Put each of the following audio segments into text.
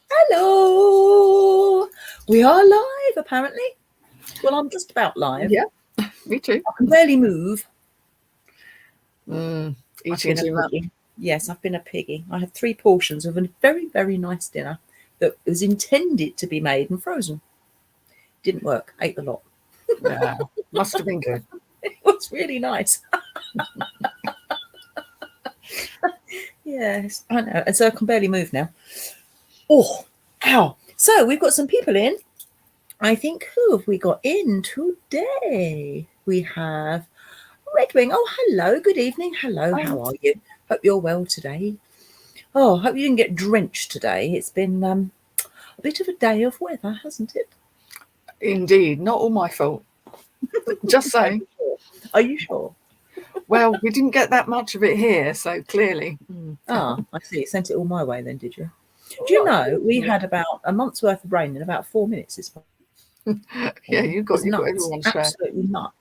Hello. We are live, apparently. Well, I'm just about live. Yeah, me too. I can barely move. Eating too much. Yes, I've been a piggy. I had 3 portions of a very, very nice dinner that was intended to be made and frozen. Didn't work. Ate a lot. Yeah, must have been good. It was really nice. Yes, I know. And so I can barely move now. Oh, ow. So we've got some people in. I think, who have we got in today? We have Redwing. Oh, hello. Good evening. Hello. How are you? Hope you're well today. Oh, hope you didn't get drenched today. It's been a bit of a day of weather, hasn't it? Indeed, not all my fault. Just saying. Are you sure? Well, we didn't get that much of it here, so clearly. Ah, I see. You sent it all my way then, did you? Do you know, we had about a month's worth of rain in about 4 minutes this morning. Yeah, you've got everyone's absolutely nuts.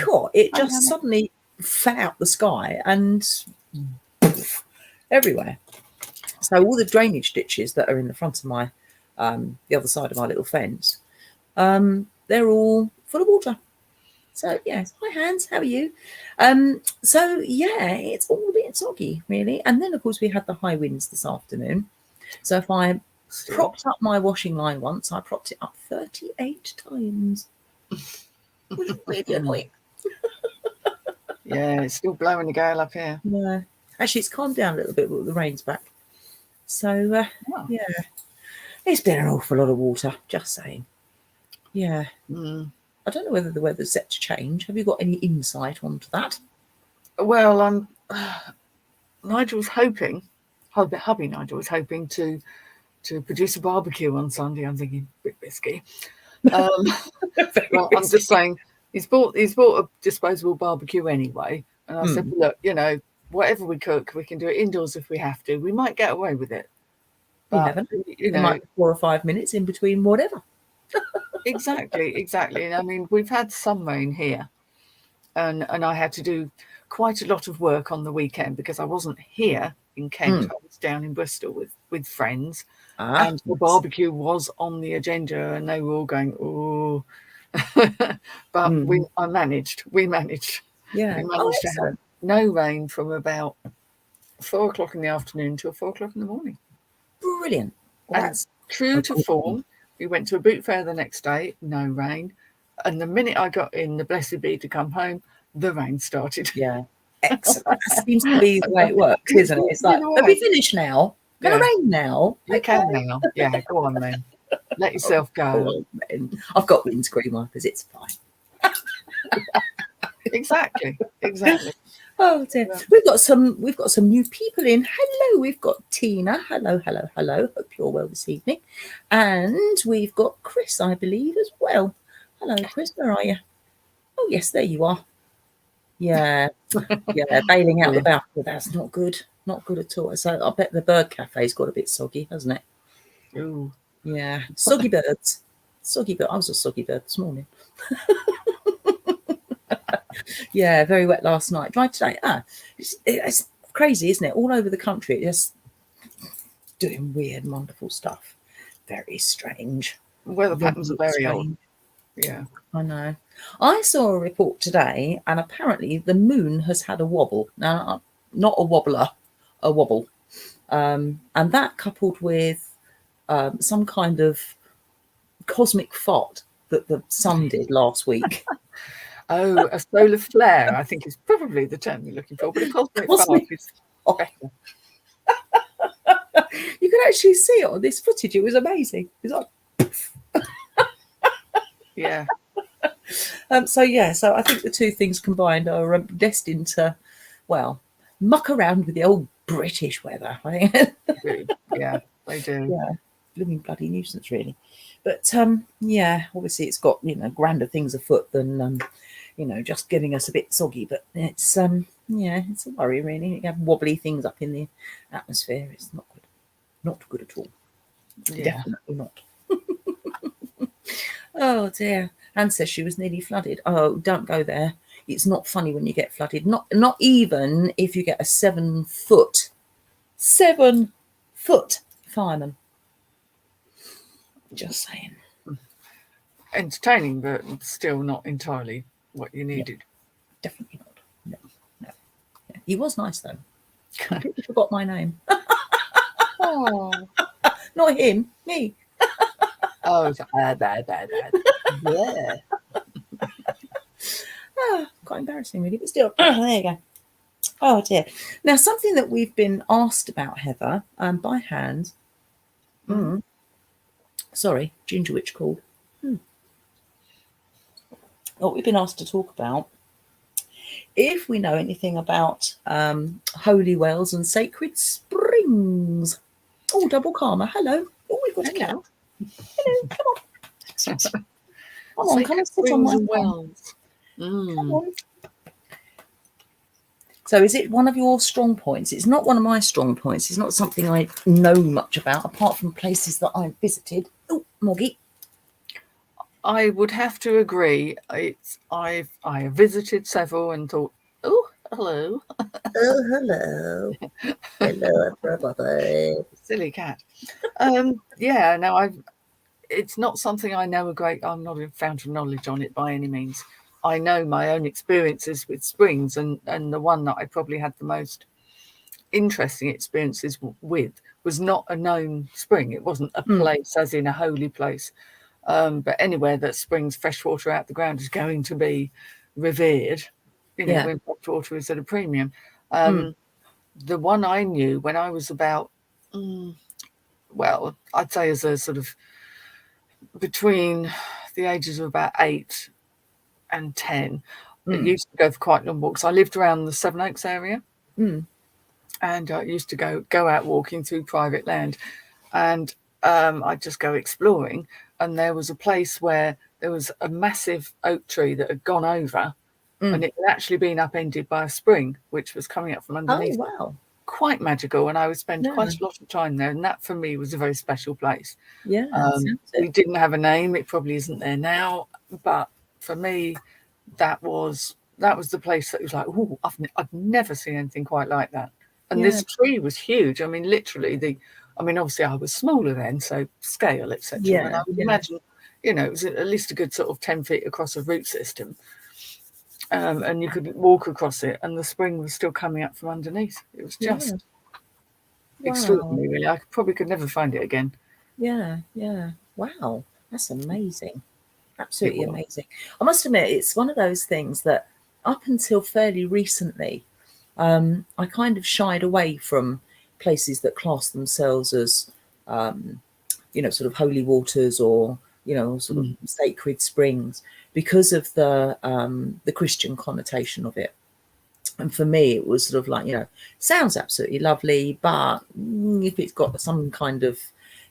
God, it just suddenly fell out the sky and everywhere. So all the drainage ditches that are in the front of my the other side of my little fence, they're all full of water. So yes, hi Hans, how are you? So yeah, it's all a bit soggy really. And then of course we had the high winds this afternoon. So if I propped up my washing line once, I propped it up 38 times. It was really annoying. Yeah, it's still blowing the gale up here. Yeah, actually it's calmed down a little bit, but the rain's back. So yeah, it's been an awful lot of water, just saying. Yeah. I don't know whether the weather's set to change. Have you got any insight onto that? Well, Nigel's hoping, hubby Nigel was hoping to produce a barbecue on Sunday. I'm thinking a bit risky. Well, I'm just saying he's bought a disposable barbecue anyway, and I said, look, whatever we cook, we can do it indoors if we have to. We might get away with it. But, you never know. There might be 4 or 5 minutes in between whatever. Exactly. And I mean, we've had some rain here, and I had to do quite a lot of work on the weekend because I wasn't here in Kent. I was down in Bristol with friends, and the barbecue was on the agenda, and they were all going, "Oh," but we managed. Yeah, we managed to have no rain from about 4 o'clock in the afternoon till 4 o'clock in the morning. Brilliant. That's true to form. We went to a boot fair the next day, no rain. And the minute I got in the blessed be to come home, the rain started. Yeah. Excellent. That seems to be the way it works, isn't it? It's like, have we finished now? Going to rain now? You can now. Yeah, go on then. Let yourself go. I've got windscreen wipers. It's fine. Exactly. Oh dear. We've got some new people in. Hello, we've got Tina. Hello. Hope you're well this evening. And we've got Chris, I believe, as well. Hello, Chris, where are you? Oh yes, there you are. Yeah. Bailing out the balcony. That's not good. Not good at all. So I bet the bird cafe's got a bit soggy, hasn't it? Ooh. Yeah. Soggy birds. I was a soggy bird this morning. Yeah, very wet last night. Dry today. It's crazy, isn't it? All over the country, just doing weird, wonderful stuff. Very strange. Weather patterns are very odd. Yeah, I know. I saw a report today, and apparently the moon has had a wobble. Now, not a wobbler, a wobble. And that coupled with some kind of cosmic fart that the sun did last week. Oh, a solar flare, I think is probably the term you're looking for. But a cosmic fart is better. You could actually see it on this footage. It was amazing. It was like, yeah. So I think the two things combined are destined to, well, muck around with the old British weather. I think. Yeah, they do. Yeah, blooming bloody nuisance, really. But obviously it's got grander things afoot than just getting us a bit soggy. But it's it's a worry, really. You have wobbly things up in the atmosphere. It's not good. Not good at all. Yeah. Definitely not. Oh dear. Anne says she was nearly flooded. Oh, don't go there. It's not funny when you get flooded. Not even if you get a 7 foot fireman. Just saying. Entertaining, but still not entirely what you needed. Definitely not. No. Yeah. He was nice though. Completely forgot my name. Oh, Not him, me. oh, bad. Yeah. Quite embarrassing, really, but still. There you go. Oh dear. Now, something that we've been asked about, Heather, by hand. Sorry, Ginger Witch called. What we've been asked to talk about, if we know anything about holy wells and sacred springs. Oh, double karma. Hello. Oh, we've got a cat. Hello, come on. Come on, come and sit on my wells. Come on. So is it one of your strong points? It's not one of my strong points. It's not something I know much about, apart from places that I've visited. Oh, Moggy. I would have to agree. I have visited several and thought, oh, hello. Oh, hello. Hello, everybody. Silly cat. Yeah, no, it's not something I know I'm not a fountain of knowledge on it by any means. I know my own experiences with springs, and the one that I probably had the most interesting experiences with was not a known spring. It wasn't a place as in a holy place, but anywhere that springs fresh water out the ground is going to be revered, when fresh water is at a premium. The one I knew when I was about, well, I'd say as a sort of between the ages of about 8 and 10, I used to go for quite long walks. I lived around the Sevenoaks area, and I used to go out walking through private land, and I'd just go exploring. And there was a place where there was a massive oak tree that had gone over, and it had actually been upended by a spring, which was coming up from underneath. Oh, wow. Quite magical, and I would spend quite a lot of time there, and that for me was a very special place. Yeah, we didn't have a name. It probably isn't there now, but for me, that was the place that was like, oh, I've never seen anything quite like that. And this tree was huge. I mean, literally obviously I was smaller then, so scale, etc. And I would imagine, it was at least a good sort of 10 feet across a root system. And you could walk across it, and the spring was still coming up from underneath. It was just extraordinary, really. I probably could never find it again. Yeah. Wow, that's amazing. Absolutely amazing. I must admit, it's one of those things that up until fairly recently, I kind of shied away from places that class themselves as, sort of holy waters or, sort of sacred springs, because of the Christian connotation of it. And for me, it was sort of like, sounds absolutely lovely, but if it's got some kind of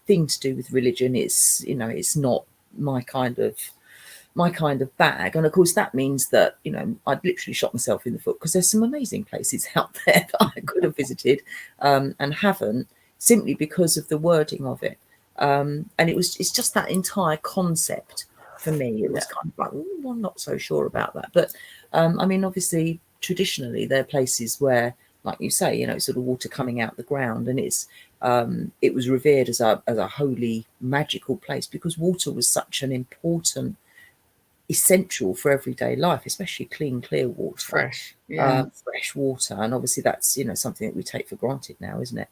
thing to do with religion, it's not my kind of bag. And of course that means that I'd literally shot myself in the foot, because there's some amazing places out there that I could have visited and haven't, simply because of the wording of it. And it's just that entire concept for me. It was kind of like, I'm not so sure about that. But obviously traditionally there are places where, like you say, sort of water coming out the ground, and it was revered as a holy, magical place, because water was such an important, essential for everyday life, especially clean, clear water, fresh water. And obviously that's something that we take for granted now, isn't it?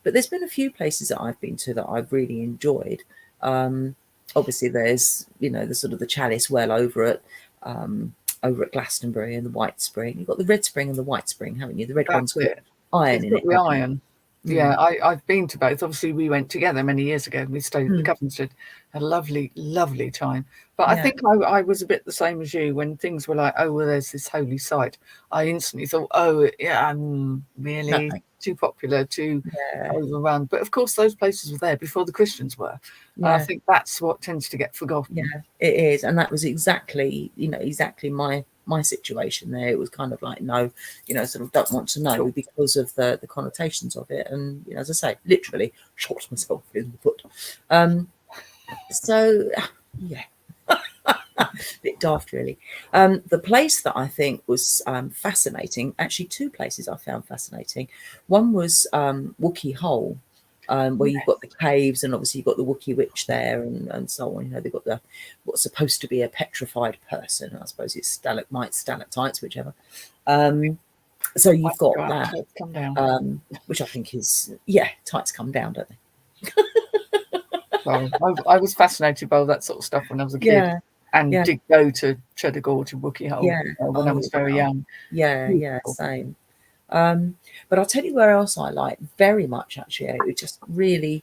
But there's been a few places that I've been to that I've really enjoyed. Obviously there's the sort of the Chalice Well over at Glastonbury, and the White Spring. You've got the Red Spring and the White Spring, haven't you? The red one's got iron in it. The iron. Yeah, I've been to both. Obviously, we went together many years ago. We stayed at the Coventry. Had a lovely, lovely time. But I think I was a bit the same as you. When things were like, oh, well, there's this holy site, I instantly thought, oh, yeah, I'm really too popular, too overrun. But of course, those places were there before the Christians were. I think that's what tends to get forgotten. Yeah, it is. And that was exactly my situation there. It was kind of like, no, sort of don't want to know because of the connotations of it. And as I say, literally shot myself in the foot. So yeah, a bit daft really. The place that I think was fascinating, actually two places I found fascinating. One was Wookey Hole, where you've got the caves, and obviously you've got the Wookiee witch there, and so on. You know, they've got the what's supposed to be a petrified person. I suppose it's stalagmites, stalactites, whichever. So you've got that, come down. which I think is tights come down, don't they? Well, I was fascinated by all that sort of stuff when I was a kid, and did go to Cheddar Gorge and Wookiee Hole when I was very young. Same. But I'll tell you where else I like very much, actually. It just really,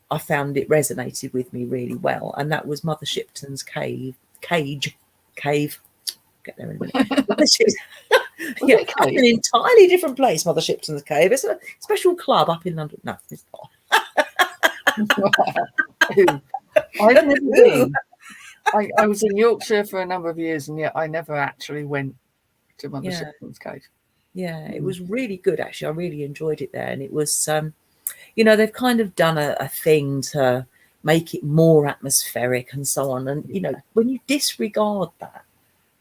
I found it resonated with me really well, and that was Mother Shipton's cave. Get there in a minute. It's an entirely different place, Mother Shipton's cave. It's a special club up in London. No, it's not. I've never been. I was in Yorkshire for a number of years, and yet I never actually went to Mother Shipton's cave. Yeah, it was really good, actually. I really enjoyed it there. And it was, they've kind of done a thing to make it more atmospheric and so on. And, when you disregard that,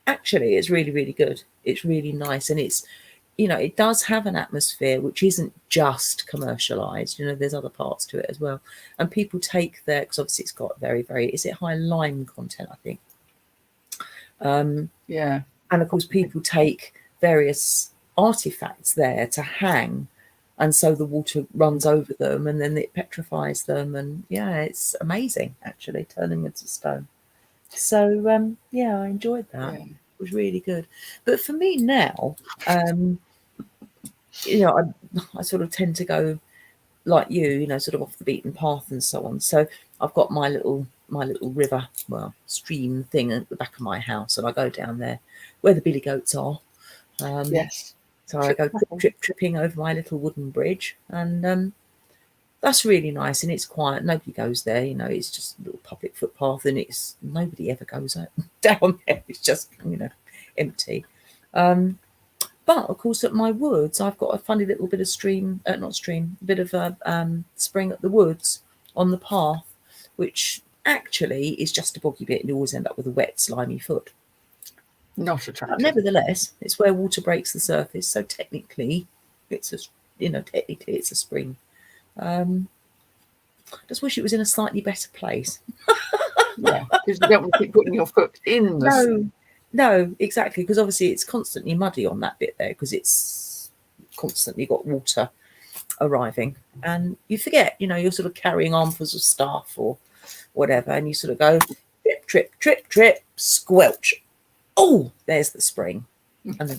actually, it's really, really good. It's really nice. And it's, it does have an atmosphere which isn't just commercialized. There's other parts to it as well. And people take because obviously it's got very, very, is it high lime content, I think? And of course, people take various artifacts there to hang, and so the water runs over them and then it petrifies them, and it's amazing, actually, turning into stone. So I enjoyed that. It was really good. But for me now, I sort of tend to go like you, sort of off the beaten path and so on. So I've got my little river, stream thing at the back of my house, and I go down there where the billy goats are. So I go tripping over my little wooden bridge, and that's really nice, and it's quiet. Nobody goes there, it's just a little public footpath, and nobody ever goes down there. It's just, empty. But of course, at my woods, I've got a funny little bit of bit of a spring at the woods on the path, which actually is just a boggy bit, and you always end up with a wet, slimy foot. Not attractive. But nevertheless, it's where water breaks the surface, so technically, it's a spring. I just wish it was in a slightly better place. Because you don't want to keep putting your foot in the No, exactly, because obviously it's constantly muddy on that bit there, because it's constantly got water arriving, and you forget, you're sort of carrying armfuls of stuff or whatever, and you sort of go trip, trip, trip, trip, squelch. Oh, there's the spring. And then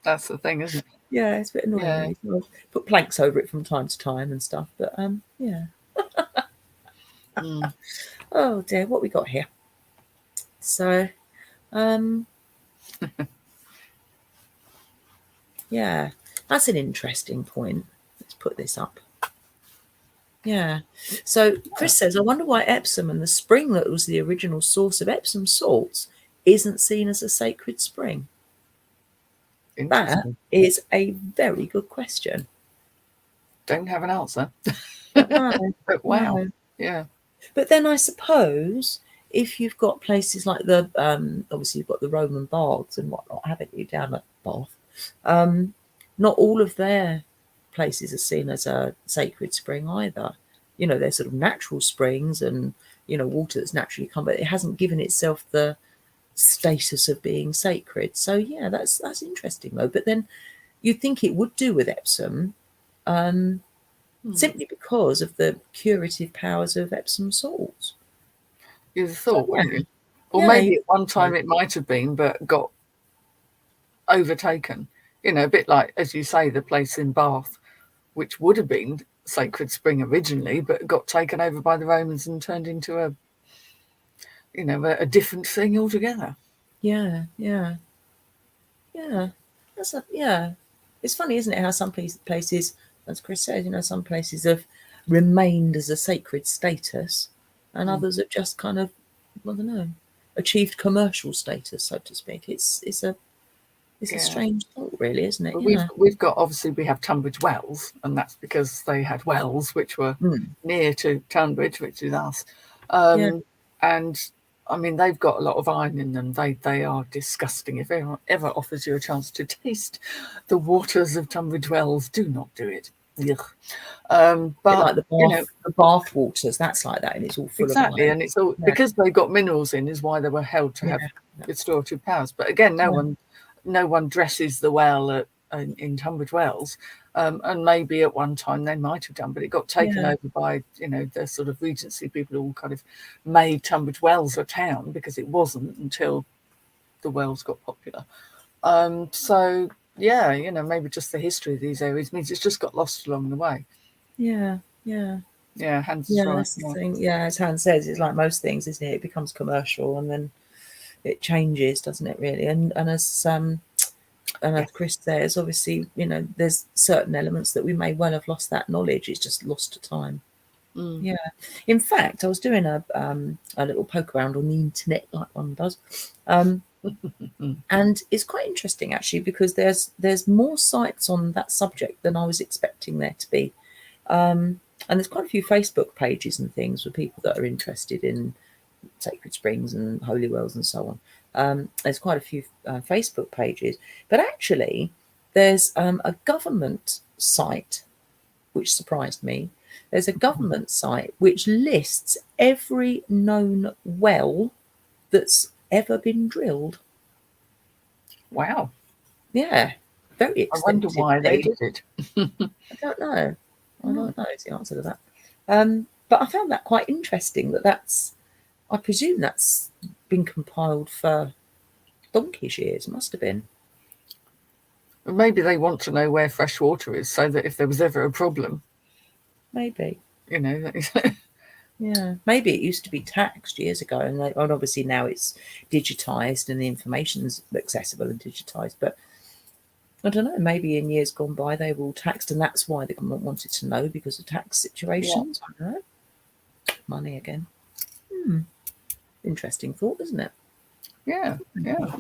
that's the thing, isn't it? Yeah, it's a bit annoying. Put planks over it from time to time and stuff, but Oh dear, what we got here? So, that's an interesting point. Let's put this up. So Chris says, I wonder why Epsom and the spring that was the original source of Epsom salts isn't seen as a sacred spring. That is a very good question. Don't have an answer. But wow. No. Yeah. But then I suppose if you've got places like the obviously you've got the Roman baths and whatnot, haven't you, down at Bath? Not all of their places are seen as a sacred spring either. They're sort of natural springs and water that's naturally come, but it hasn't given itself the status of being sacred. So that's interesting though. But then you'd think it would do with Epsom, simply because of the curative powers of Epsom salts. You'd have thought, wouldn't you? Or maybe at one time it might have been, but got overtaken. A bit like, as you say, the place in Bath, which would have been sacred spring originally, but got taken over by the Romans and turned into a different thing altogether. Yeah. It's funny, isn't it, how some places, as Chris says, some places have remained as a sacred status, and others have just kind of, I don't know, achieved commercial status, so to speak. It's a strange thought, really, isn't it? Well, we've got, obviously, we have Tunbridge Wells, and that's because they had wells which were near to Tunbridge, which is us. And I mean, they've got a lot of iron in them. They are disgusting. If anyone ever offers you a chance to taste the waters of Tunbridge Wells, do not do it. Ugh. Bit But like you know, the bath waters, that's like that, and it's all full of exactly, iron. and it's all Yeah, because they got minerals in is why they were held to yeah, have restorative powers. But again, yeah, no one dresses the well in Tunbridge Wells, and maybe at one time they might have done, but it got taken yeah, over by the sort of Regency people who kind of made Tunbridge Wells a town because it wasn't until the wells got popular. So yeah, maybe just the history of these areas means it's just got lost along the way. yeah, yeah. Yeah, Hans is Yeah, right. that's the Yeah. thing. Yeah, as Han says, it's like most things, isn't it? It becomes commercial and then it changes, doesn't it? Really, and as Chris says, obviously, there's certain elements that we may well have lost that knowledge. It's just lost to time. Mm. Yeah. In fact, I was doing a little poke around on the internet, like one does, and it's quite interesting actually because there's more sites on that subject than I was expecting there to be. And there's quite a few Facebook pages and things for people that are interested in sacred springs and holy wells and so on. There's quite a few Facebook pages, but actually, there's a government site which surprised me. There's a government site which lists every known well that's ever been drilled. Wow. Yeah, very I wonder why they extensively. did it. I don't know. I Hmm. don't know is the answer to that. But I found that quite interesting. I presume that's been compiled for donkey's years. Must have been. Maybe they want to know where fresh water is so that if there was ever a problem, Maybe. you know. Yeah. Maybe it used to be taxed years ago, and obviously now it's digitized and the information's accessible and digitized. But I don't know. Maybe in years gone by they were all taxed, and that's why the government wanted to know because of tax Yeah. situations. I don't know. Money again. Hmm. Interesting thought, isn't it? Yeah. Yeah.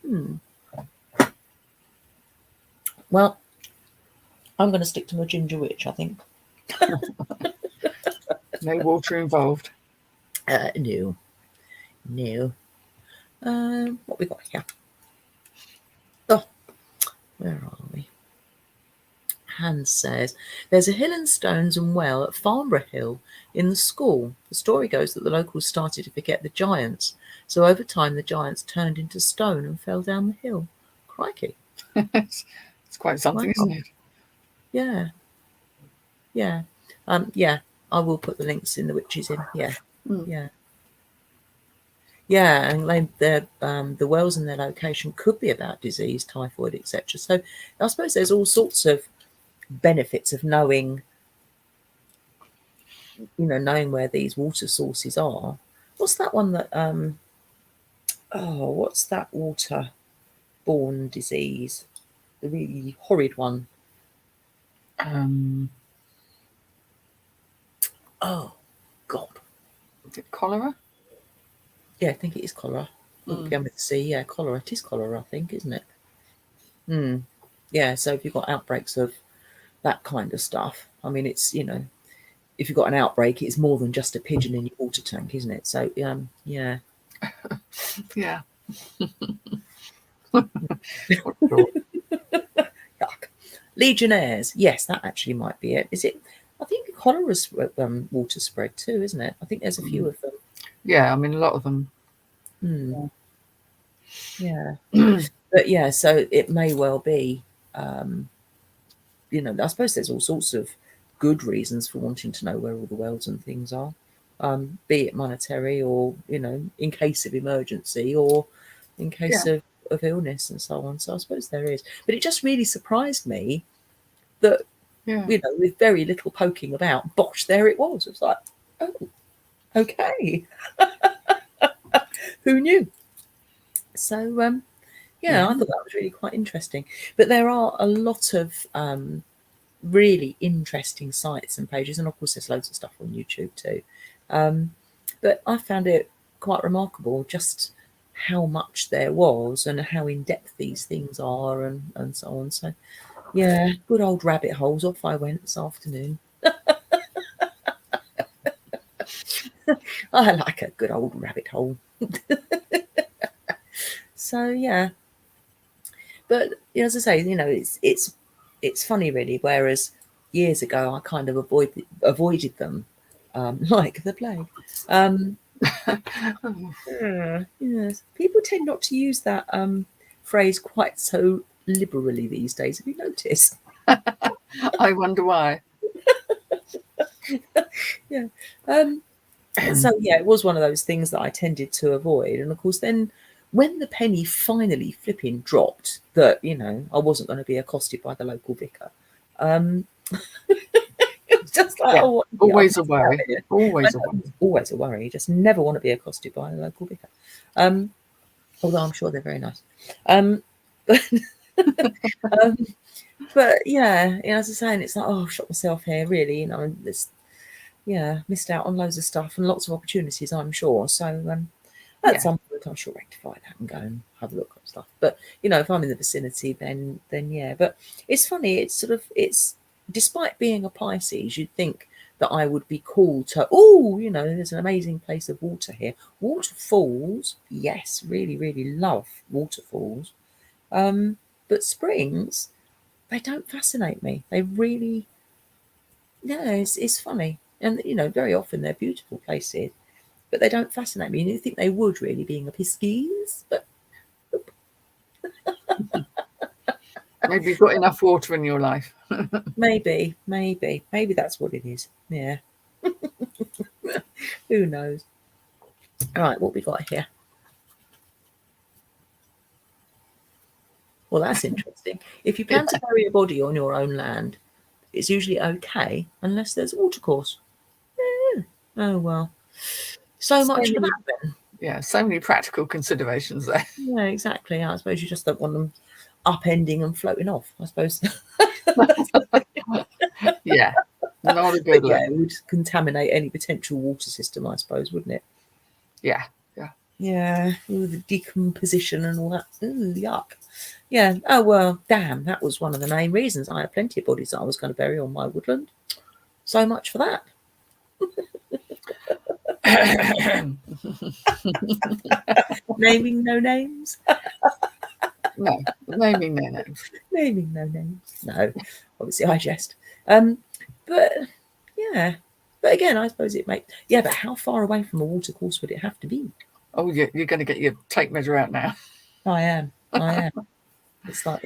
Hmm. Well, I'm going to stick to my ginger witch, I think. No water involved. No. No. What we got here? Oh, where are we? Hans says, there's a hill and stones and well at Farnborough Hill in the school. The story goes that the locals started to forget the giants, so over time the giants turned into stone and fell down the hill. Crikey. It's quite something, Wow. isn't it? Yeah. Yeah. Yeah, I will put the links in the witches in. Yeah. Mm. Yeah. Yeah, and the wells and their location could be about disease, typhoid, etc. So I suppose there's all sorts of benefits of knowing where these water sources are. What's that one that what's that water-borne disease? The really horrid one. Um, Oh God. is it cholera? Yeah, I think it is cholera. Began with the C, yeah, cholera. It is cholera, I think, isn't it? Yeah, so if you've got outbreaks of that kind of stuff, I mean it's if you've got an outbreak, it's more than just a pigeon in your water tank, isn't it? So yeah. Yeah. Yuck. Legionnaires. Yes, that actually might be it. Is it? I think cholera's water spread too, isn't it? I think there's a few of them. Yeah, I mean, a lot of them. Yeah. But yeah, so it may well be, I suppose there's all sorts of good reasons for wanting to know where all the wells and things are, be it monetary or, in case of emergency or in case Yeah. of illness and so on. So I suppose there is. But it just really surprised me that Yeah. with very little poking about, bosh, there it was. It was like, oh, okay. Who knew? So, yeah, I thought that was really quite interesting. But there are a lot of really interesting sites and pages, and of course, there's loads of stuff on YouTube too. But I found it quite remarkable just how much there was and how in depth these things are and so on. So, yeah, good old rabbit holes. Off I went this afternoon. I like a good old rabbit hole. So yeah, but as I say, it's funny really. Whereas years ago, I kind of avoided them like the plague. Yes, people tend not to use that phrase quite so liberally these days. Have you noticed? I wonder why. Yeah. So yeah, it was one of those things that I tended to avoid. And of course, then when the penny finally flipping dropped that I wasn't going to be accosted by the local vicar, um, it was just like, Yeah, oh, yeah, I'm always a missing out worry. here. Always a I know, worry. it's always a worry. You just never want to be accosted by a local vicar. Although I'm sure they're very nice. Um, but, um, but yeah, as I was saying, it's like, oh, I've shot myself here, really. This missed out on loads of stuff and lots of opportunities, I'm sure. So at Yeah, some point, I shall rectify that and go and have a look at stuff. But if I'm in the vicinity, then yeah. But it's funny. It's despite being a Pisces, you'd think that I would be called to. Oh, there's an amazing place of water here. Waterfalls, yes, really, really love waterfalls. But springs, they don't fascinate me. They really, no, it's funny. And very often they're beautiful places, but they don't fascinate me. And you think they would really, being a Pisces, but maybe you've got enough water in your life. maybe that's what it is. Yeah. Who knows? All right, what we got here? Well, that's interesting. If you plan to bury a body on your own land, it's usually okay unless there's a watercourse. Yeah. Oh well. So much for many, that then. yeah, so many practical considerations there. Yeah, exactly. I suppose you just don't want them upending and floating off, I suppose. Yeah, not a But good yeah, look. it would contaminate any potential water system, I suppose, wouldn't it? Yeah, yeah. Yeah, all the decomposition and all that. Ooh, yuck. Yeah. Oh well, damn. That was one of the main reasons. I had plenty of bodies that I was going to bury on my woodland. So much for that. Naming no names. No, naming no names. Naming no names. No, obviously I jest. But yeah. But again, I suppose it makes. Yeah, but how far away from a watercourse would it have to be? Oh, you're going to get your tape measure out now. I am. It's like,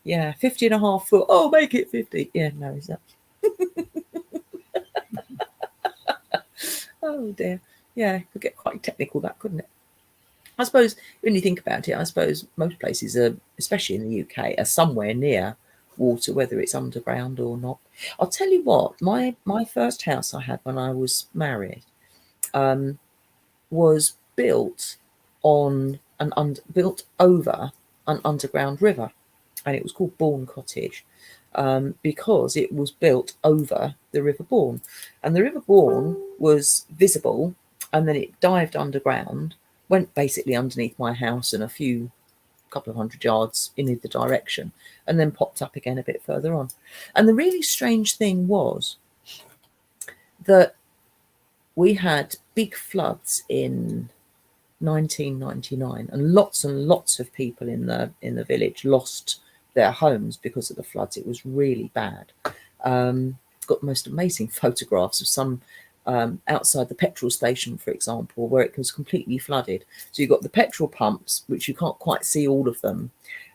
yeah, 50.5 foot. Oh, make it 50. Yeah, no, is that? Oh dear. Yeah, it could get quite technical, that, couldn't it? I suppose when you think about it, I suppose most places are, especially in the UK, are somewhere near water, whether it's underground or not. I'll tell you what, my first house I had when I was married was built built over an underground river, and it was called Bourne Cottage. Because it was built over the River Bourne. And the River Bourne was visible, and then it dived underground, went basically underneath my house and a couple of 100 yards in either direction, and then popped up again a bit further on. And the really strange thing was that we had big floods in 1999, and lots of people in the village lost their homes because of the floods. It was really bad. Got the most amazing photographs of some outside the petrol station, for example, where it was completely flooded. So you've got the petrol pumps, which you can't quite see all of them,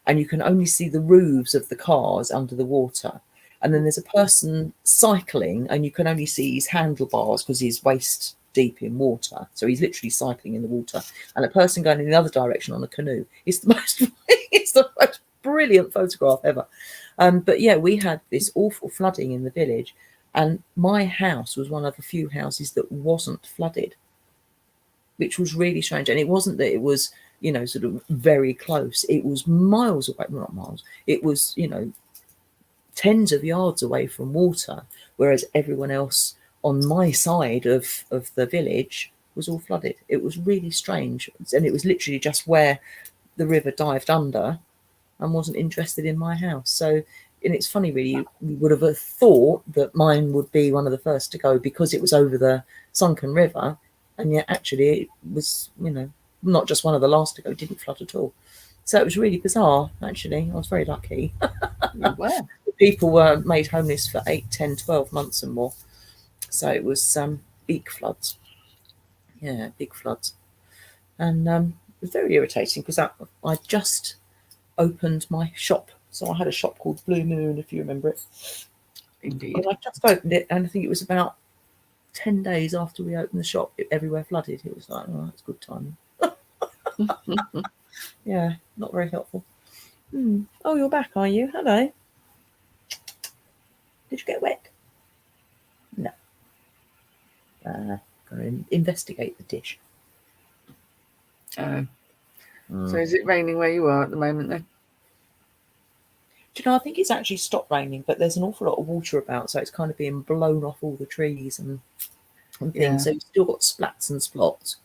and you can only see the roofs of the cars under the water. And then there's a person cycling, and you can only see his handlebars because he's waist deep in water. So he's literally cycling in the water, and a person going in the other direction on a canoe. It's the most it's the most brilliant photograph ever. But yeah, we had this awful flooding in the village, and my house was one of the few houses that wasn't flooded, which was really strange. And it wasn't that it was, sort of very close. It was miles away, well, not miles. It was, tens of yards away from water, whereas everyone else on my side of the village was all flooded. It was really strange. And it was literally just where the river dived under and wasn't interested in my house. So and it's funny, really, you would have thought that mine would be one of the first to go because it was over the sunken river, and yet actually it was, not just one of the last to go, didn't flood at all. So it was really bizarre, actually. I was very lucky. Well, People were made homeless for 8, 10, 12 months and more. So it was big floods. Yeah, big floods. And it was very irritating because I just opened my shop. So I had a shop called Blue Moon, if you remember it. indeed. And I just opened it, and I think it was about 10 days after we opened the shop, everywhere flooded. It was like, oh, that's good timing. Yeah, not very helpful. Oh, you're back, are you? Hello. Did you get wet? No. Going to investigate the dish. So is it raining where you are at the moment then? Do you know, I think it's actually stopped raining, but there's an awful lot of water about, so it's kind of being blown off all the trees and things. Yeah. So you've still got splats and splots.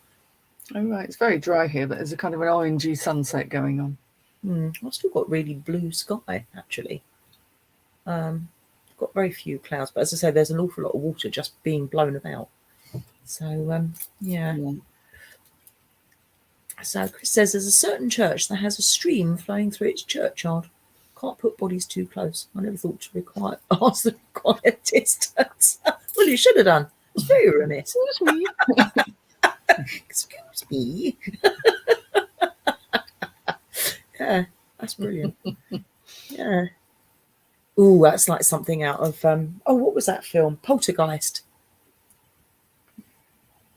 Oh, right. It's very dry here, but there's a kind of an orangey sunset going on. I've still got really blue sky, actually. Got very few clouds, but as I say, there's an awful lot of water just being blown about. So, yeah. So Chris says there's a certain church that has a stream flowing through its churchyard. Can't put bodies too close. I never thought to ask the required distance. Well, you should have done. It's very remiss. Excuse me. Excuse me. Yeah, that's brilliant. Yeah. Ooh, that's like something out of what was that film? Poltergeist.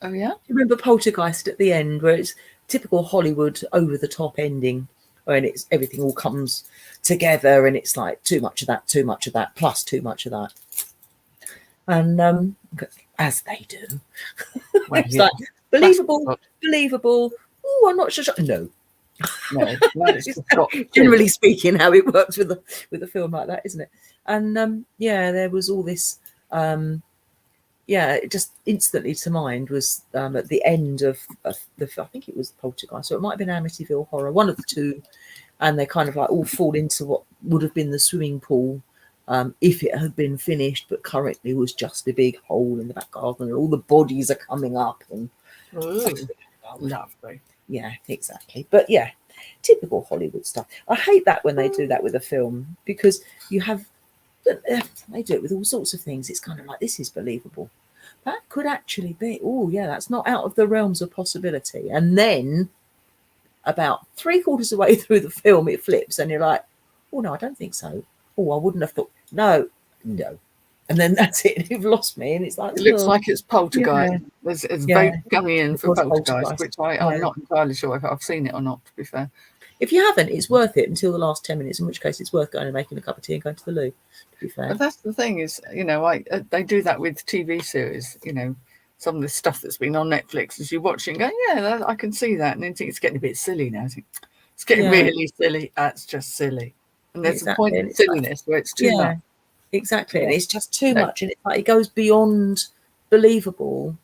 Oh, yeah? You remember Poltergeist at the end, where it's typical Hollywood over the top ending, when it's everything all comes together and it's like too much of that, plus too much of that. And as they do. Well, It's like believable. Oh, I'm not sure. No. Generally speaking, how it works with a film like that, isn't it? And there was all this. It just instantly to mind was at the end of the. I think it was Poltergeist, so it might have been Amityville Horror, one of the two, and they kind of like all fall into what would have been the swimming pool. If it had been finished, but currently was just a big hole in the back garden, and all the bodies are coming up and lovely. Yeah, exactly. But yeah, typical Hollywood stuff. I hate that when they do that with a film, because you have they do it with all sorts of things. It's kind of like, this is believable. That could actually be. Oh yeah, that's not out of the realms of possibility. And then about 3/4 of the way through the film, it flips, and you're like, oh no, I don't think so. Oh, I wouldn't have thought. No. And then that's it. You've lost me. And it's like, it looks like it's Poltergeist. Yeah. There's vote coming in for Poltergeist, which I'm Yeah. not entirely sure if I've seen it or not, to be fair. If you haven't, it's worth it until the last 10 minutes, in which case it's worth going and making a cup of tea and going to the loo, to be fair. But that's the thing is, they do that with TV series, some of the stuff that's been on Netflix, as you watch it and go, yeah, I can see that. And then think it's getting a bit silly now. It's getting really silly. That's just silly. And there's a point in silliness where it's too much. Exactly. And it's just too much. And it's like, it goes beyond believable.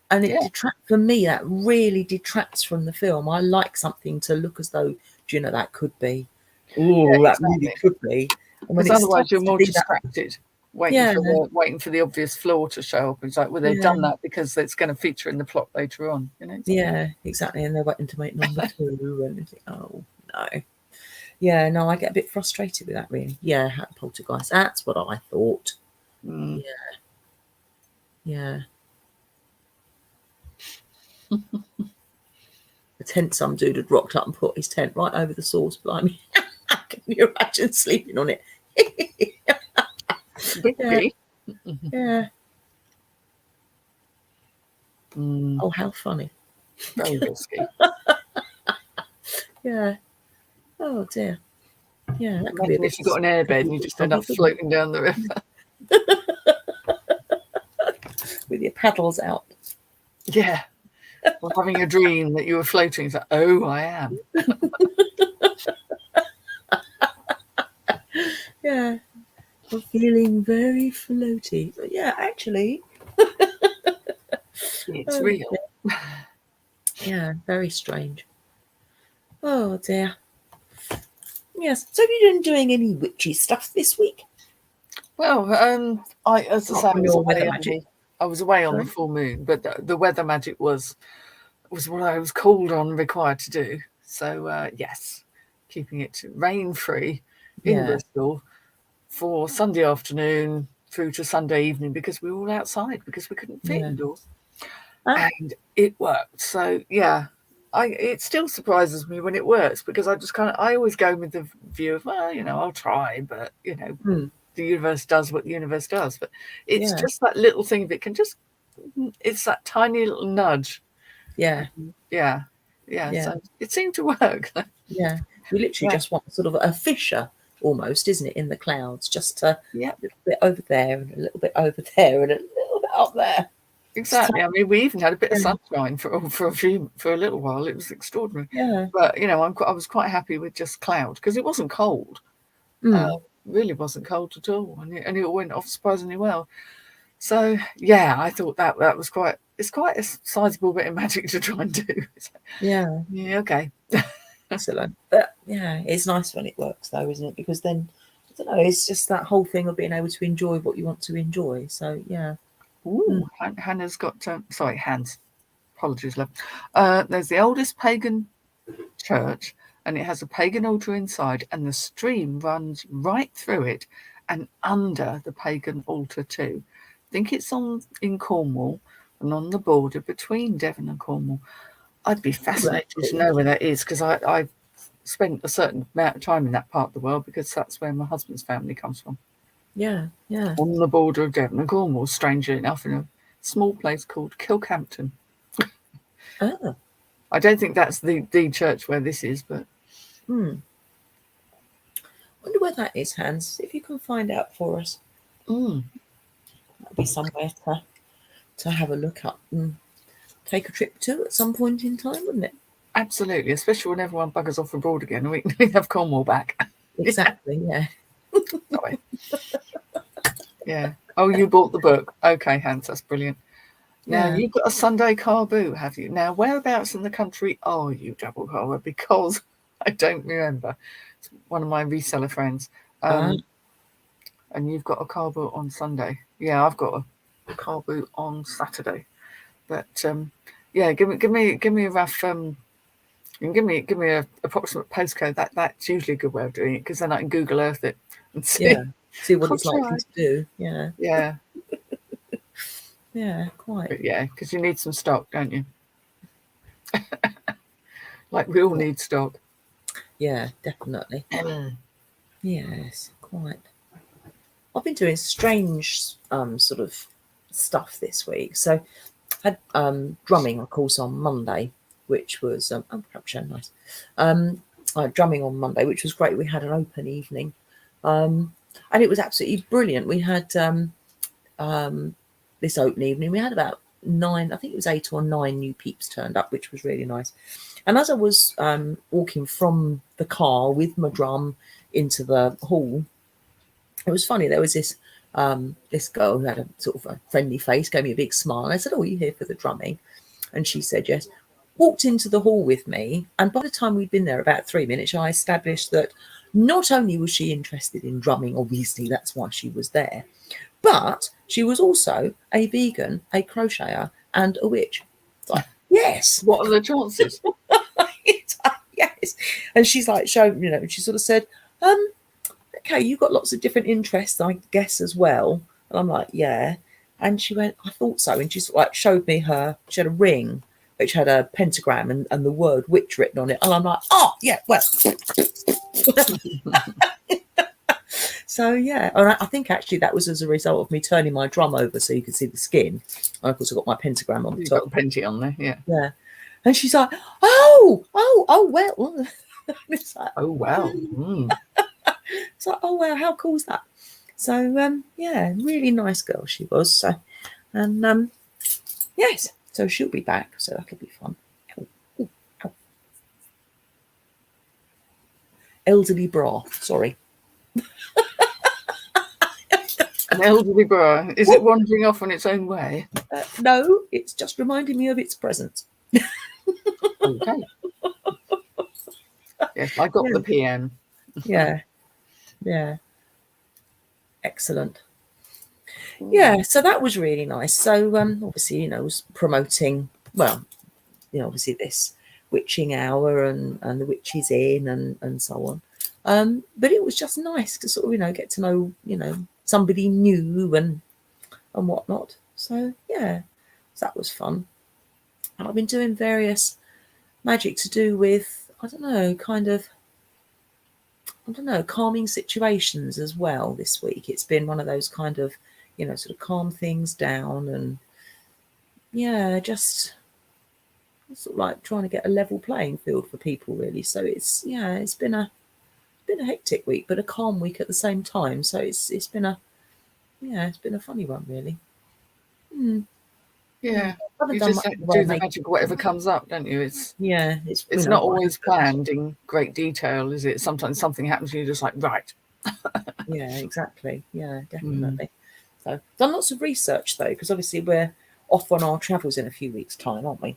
And it detracts, for me, that really detracts from the film. I like something to look as though, that could be. Oh, that really could be. Because otherwise you're more distracted, waiting for the obvious flaw to show up. It's like, well, they've done that because it's going to feature in the plot later on. Yeah, exactly. And they're waiting to make number 2. And you think, oh, no. Yeah, no, I get a bit frustrated with that, really. Yeah, Poltergeist. That's what I thought. Yeah. The tent, some dude had rocked up and put his tent right over the sauce, blimey. Can you imagine sleeping on it? Yeah. Oh, how funny. Very risky. Yeah. Oh, dear. Yeah, that could be if you've got an airbed and you just end up floating down the river. With your paddles out. Yeah. Or having a dream that you were floating. It's like, oh, I am. Yeah. I'm feeling very floaty. But yeah, actually. It's real. Yeah, very strange. Oh, dear. Yes. So have you been doing any witchy stuff this week? Well, as I Not say, from your weather magic. I was away on the Sorry. full moon, but the weather magic was what I was called on and required to do. So yes, keeping it rain free in Yeah. Bristol for Sunday afternoon through to Sunday evening because we were all outside because we couldn't fit Yeah. indoors, Ah, and it worked. So yeah, it still surprises me when it works because I always go with the view of, well, I'll try, but the universe does what the universe does. But it's yeah. just that little thing that it's that tiny little nudge. Yeah. Yeah, yeah. Yeah. So it seemed to work. Yeah. You literally Yeah, just want sort of a fissure almost, isn't it, in the clouds? Just a yeah. little bit over there and a little bit over there and a little bit up there. So, Exactly. I mean, we even had a bit of yeah. sunshine for a little while. It was extraordinary. Yeah. But I was quite happy with just cloud because it wasn't cold. Mm. Really wasn't cold at all, and it went off surprisingly well. So yeah, I thought that was quite a sizable bit of magic to try and do. Yeah. Yeah, okay. Excellent. But yeah, it's nice when it works though, isn't it? Because then I don't know, it's just that whole thing of being able to enjoy what you want to enjoy. So yeah. Mm. Ooh, Hannah's got sorry, Hans. Apologies, love. There's the oldest pagan church, and it has a pagan altar inside, and the stream runs right through it and under the pagan altar too. I think it's in Cornwall and on the border between Devon and Cornwall. I'd be Oh, that's fascinated to cool. know where that is because I've spent a certain amount of time in that part of the world because that's where my husband's family comes from. Yeah, yeah. On the border of Devon and Cornwall, strangely enough, in a small place called Kilcampton. Oh. I don't think that's the church where this is, but Hmm. Wonder where that is, Hans. If you can find out for us. mm, That'd be somewhere to have a look up and take a trip to at some point in time, wouldn't it? absolutely, especially when everyone buggers off abroad again and we have Cornwall back. Exactly, yeah. Sorry. Yeah. Oh, you bought the book. Okay, Hans, that's brilliant. Now, Yeah. you've got a Sunday car boot, have you? Now, whereabouts in the country are you, Double Collar? Because I don't remember. It's one of my reseller friends. Ah, And you've got a car boot on Sunday. Yeah, I've got a car boot on Saturday. But yeah, give me a rough and give me a approximate postcode. That's usually a good way of doing it because then I can Google Earth it and see. yeah. See what I'll it's likely try. to do. Yeah. Yeah, Yeah, quite. but yeah, because you need some stock, don't you? Like we all need stock. Yeah, definitely. Yes, quite. I've been doing strange sort of stuff this week. So I had drumming, of course, on Monday, which was oh, perhaps so nice. Drumming on Monday, which was great. We had an open evening, and it was absolutely brilliant. We had this open evening. We had about 9, I think it was 8 or 9 new peeps turned up, which was really nice. And as I was walking from the car with my drum into the hall, it was funny. There was this girl who had a sort of a friendly face, gave me a big smile. I said, "Oh, are you here for the drumming?" And she said, "Yes." Walked into the hall with me, and by the time we'd been there about 3 minutes, I established that not only was she interested in drumming, obviously that's why she was there, but she was also a vegan, a crocheter, and a witch. It's like, yes. What are the chances? Yes. And she's like, she sort of said, okay, you've got lots of different interests, I guess, as well. And I'm like, yeah. And she went, I thought so. And she sort of like showed me she had a ring which had a pentagram and the word witch written on it. And I'm like, oh, yeah, well. So, yeah. And I think actually that was as a result of me turning my drum over so you could see the skin. And of course, I got my pentagram on the You've top. got plenty on there, yeah. Yeah. And she's like, oh, well. It's like, Oh wow. it's like, oh wow, how cool is that? So yeah, really nice girl she was. So and yes, so she'll be back, so that'll be fun. Ow. Elderly bra, sorry. An elderly bra. Is it wandering off on its own way? No, it's just reminding me of its presence. Okay. Yes, I got Yeah. the PM. Yeah. Yeah. Excellent. Yeah, so that was really nice. So obviously, you know, was promoting, well, you know, obviously this witching hour and the witches in and so on. But it was just nice to sort of, you know, get to know, you know, somebody new and whatnot. So yeah, so that was fun. And I've been doing various magic to do with, I don't know, kind of, I don't know, calming situations as well this week. It's been one of those kind of, you know, sort of calm things down and yeah, just sort of like trying to get a level playing field for people really. So it's yeah, it's been a hectic week, but a calm week at the same time. So it's been a yeah, it's been a funny one really. Mm, yeah, Yeah, I haven't you done just much have in to the way do of the making. magic, whatever comes up, don't you? Yeah, it's you It's know not what always planned in great detail, is it? Sometimes something happens, and you're just like, right. yeah, exactly. Yeah, Mm. definitely. So done lots of research though, because obviously we're off on our travels in a few weeks' time, aren't we?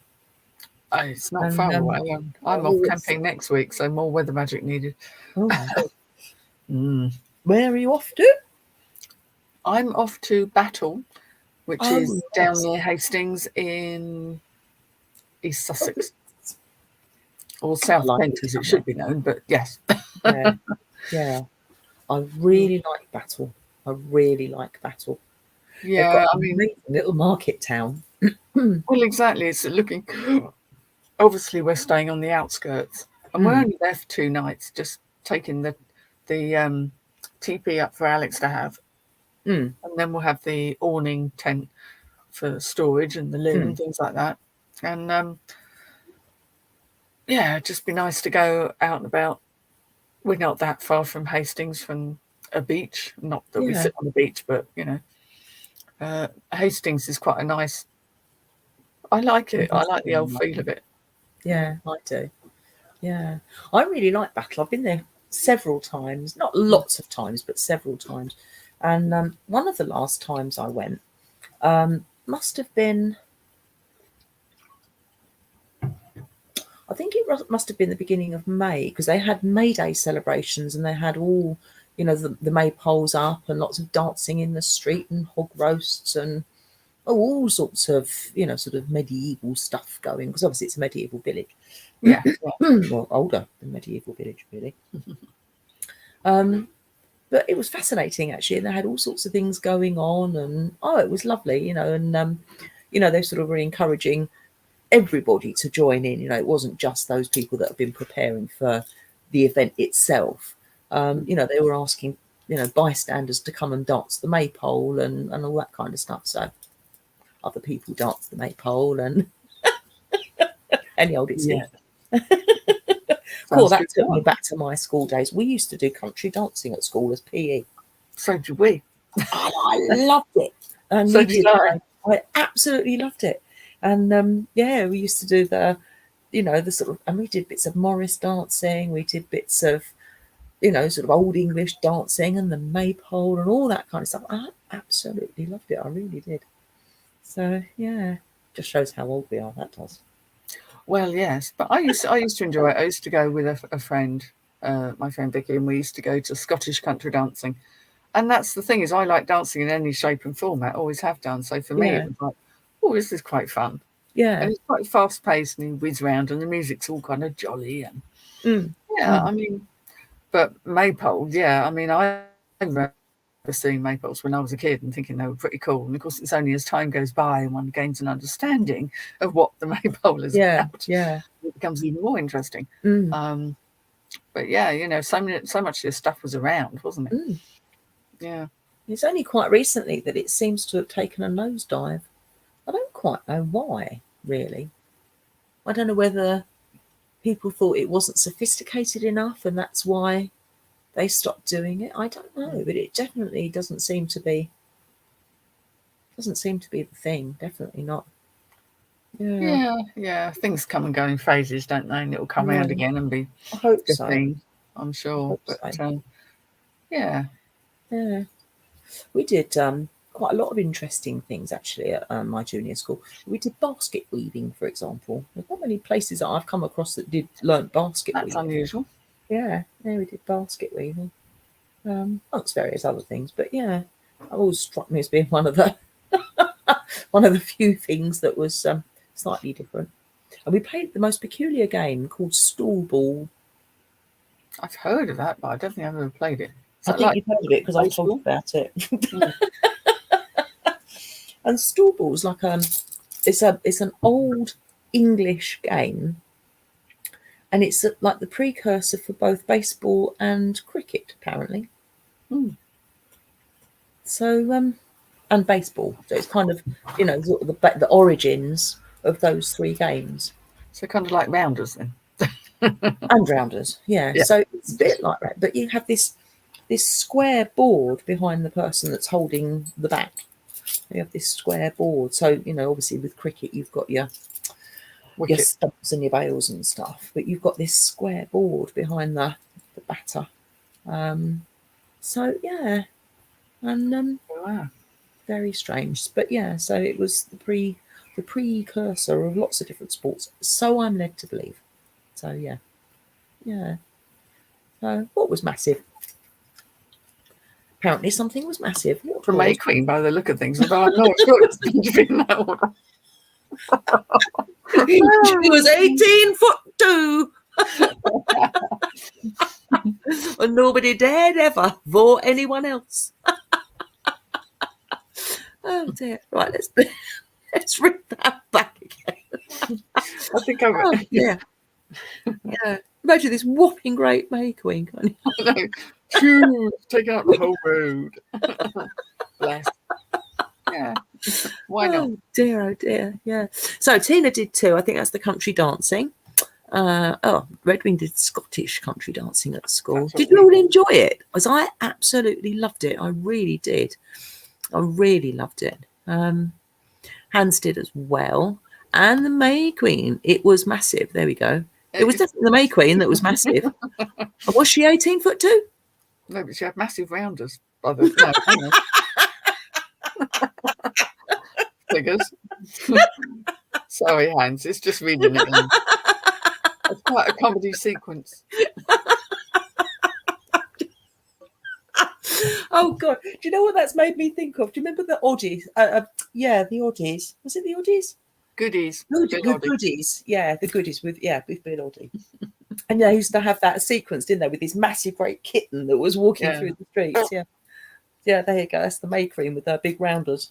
Oh, it's not And far away. I'm off oh, camping next week, so more weather magic needed. oh no, Mm. where are you off to? I'm off to Battle, which Oh is down yes, near Hastings in East lovely. Sussex, or I South like Kent it as it down there. should be known, but yes. Yeah, yeah. I really like Battle. I really like Battle. They've got Yeah, I an mean, amazing little market town. Mm, well, exactly. It's looking, obviously, we're staying on the outskirts, and we're mm, only there for 2 nights, just taking the TP up for Alex to have, mm, and then we'll have the awning tent for storage and the lid and mm. things like that. And yeah, it'd just be nice to go out and about. We're not that far from Hastings, from a beach. Not that we Yeah, sit on the beach, but Hastings is quite a nice. I like it. I nice like the town, old like feel of that. it. Yeah. Yeah, I do. Yeah, I really like Battle. I've been there several times, not Mm. lots of times, but several times. And one of the last times I went must have been, I think it must have been the beginning of May because they had May Day celebrations and they had all, you know, the maypoles up and lots of dancing in the street and hog roasts and all sorts of, you know, sort of medieval stuff going because obviously it's a medieval village. Yeah. Well, older than medieval village, really. Um, but it was fascinating actually, and they had all sorts of things going on, and oh, it was lovely, you know, and you know, they sort of were encouraging everybody to join in. You know, it wasn't just those people that have been preparing for the event itself. You know, they were asking, you know, bystanders to come and dance the maypole and all that kind of stuff. So other people danced the maypole and any old Yeah. excuse. Cool, Sounds that good took me fun. back to my school days. We used to do country dancing at school as PE. So do we. And I loved it. And So we did did, I. I absolutely loved it. And yeah, we used to do the, you know, the sort of, and we did bits of Morris dancing, we did bits of, you know, sort of old English dancing and the maypole and all that kind of stuff. I absolutely loved it. I really did. So yeah, just shows how old we are. That does. Well, yes, but I used to enjoy it. I used to go with a friend, my friend Bekie, and we used to go to Scottish country dancing. And that's the thing is, I like dancing in any shape and format. Always have done. So for me, it Yeah, was like, oh, this is quite fun, and yeah, it's quite fast paced and you whiz round, and the music's all kind of jolly and mm, yeah. mm, I mean, but maypole, yeah. I mean, I remember seeing maypoles when I was a kid and thinking they were pretty cool. And of course, it's only as time goes by and one gains an understanding of what the maypole is yeah, about, yeah, it becomes even more interesting. mm, Um, but yeah, so much of this stuff was around, wasn't it? mm. Yeah. It's only quite recently that it seems to have taken a nosedive. I don't quite know why, really. I don't know whether people thought it wasn't sophisticated enough and that's why they stopped doing it. I don't know, but it definitely doesn't seem to be the thing. Definitely not. Yeah, Yeah, yeah. Things come and go in phases, don't they? And it'll come around yeah. again and be I hope a so. thing, I'm I sure. hope But so. yeah, Yeah, we did quite a lot of interesting things actually at my junior school. We did basket weaving, for example. There's not many places that I've come across that did learn basket that's weaving. unusual. Yeah, we did basket weaving, amongst various other things. But yeah, it always struck me as being one of the one of the few things that was slightly different. And we played the most peculiar game called Stall Ball. I've heard of that, but I don't think I've ever played it. Is I that think like you've heard of it because I've told you baseball? about it. Mm. And Stall Ball is like it's an old English game, and it's like the precursor for both baseball and cricket, apparently. Mm. So and baseball. So it's kind of sort of the origins of those three games. So kind of like rounders then. And rounders, yeah. Yeah. So it's a bit like that, but you have this square board behind the person that's holding the bat. You have this square board. So obviously with cricket, you've got your Wicket. stumps and your bails and stuff, but you've got this square board behind the batter. So yeah, and Oh, wow. very strange, but yeah. So it was the precursor of lots of different sports. So I'm led to believe. So yeah. So what was massive? Apparently something was massive. What The May was? Queen by the look of things, although I'm not sure it's going to be in that order. She was 18'2", and nobody dared ever vote anyone else. Oh dear! Right, let's read that back again. I think I've. Oh dear! Yeah, imagine this whopping great May Queen. Phew, taking out the whole road. Bless. Yeah. Why not? Oh dear! Yeah. So Tina did too. I think that's the country dancing. Redwing did Scottish country dancing at school. Did you all enjoy it? Because I absolutely loved it. I really did. I really loved it. Hans did as well. And the May Queen. It was massive. There we go. It was definitely the May Queen that was massive. Was she 18'2"? No, but she had massive rounders. No, hang on. Figures. Sorry, Hans. It's just reading it in. It's quite a comedy sequence. Oh God! Do you know what that's made me think of? Do you remember the Oddies? Yeah, the Oddies. Was it the Oddies? Goodies. Goodies. Yeah, the Goodies with Bill Oddie. And they used to have that sequence, didn't they, with this massive great kitten that was walking through the streets. Yeah. Yeah, there you go. That's the May Queen with her big rounders.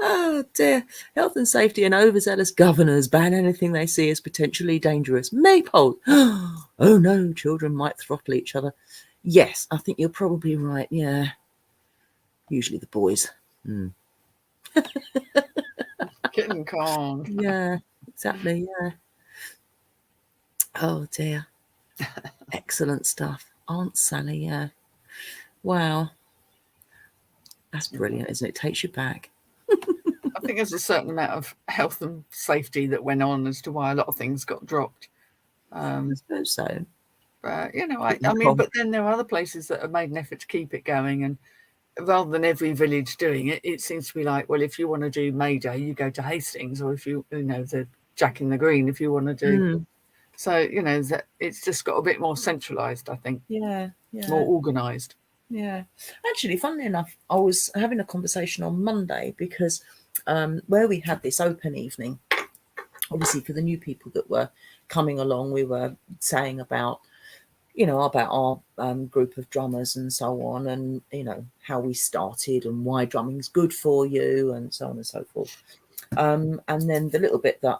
Oh dear. Health and safety and overzealous governors ban anything they see as potentially dangerous. Maypole. Oh no, children might throttle each other. Yes, I think you're probably right. Yeah. Usually the boys. Kitten Kong. Yeah, exactly. Yeah. Oh dear. Excellent stuff. Aunt Sally, yeah. Wow. That's brilliant, isn't it? It takes you back. I think there's a certain amount of health and safety that went on as to why a lot of things got dropped. I suppose so. But, I mean, but then there are other places that have made an effort to keep it going. And rather than every village doing it, it seems to be like, well, if you want to do May Day, you go to Hastings, or if the Jack in the Green, if you want to do. So, that it's just got a bit more centralised, I think. Yeah. More organised. Yeah. Actually, funnily enough, I was having a conversation on Monday because where we had this open evening, obviously for the new people that were coming along, we were saying about our group of drummers and so on, and how we started and why drumming's good for you and so on and so forth. And then the little bit that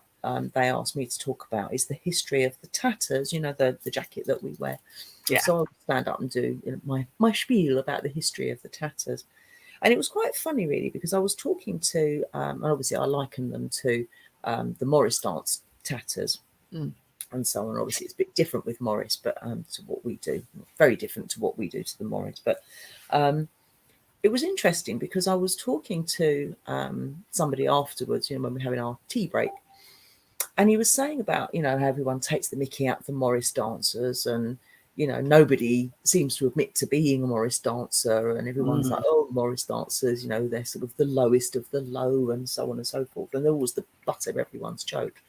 they asked me to talk about is the history of the Tatters, the jacket that we wear. Yeah. So I'll stand up and do my spiel about the history of the Tatters. And it was quite funny, really, because I was talking to, and obviously I liken them to the Morris dance Tatters. And so on. Obviously, it's a bit different with Morris, but to what we do, very different to what we do to the Morris. But it was interesting because I was talking to somebody afterwards, when we were having our tea break, and he was saying about how everyone takes the mickey out of the Morris dancers, and nobody seems to admit to being a Morris dancer, and everyone's like, oh, Morris dancers, they're sort of the lowest of the low, and so on and so forth, and they're always the butt of everyone's joke.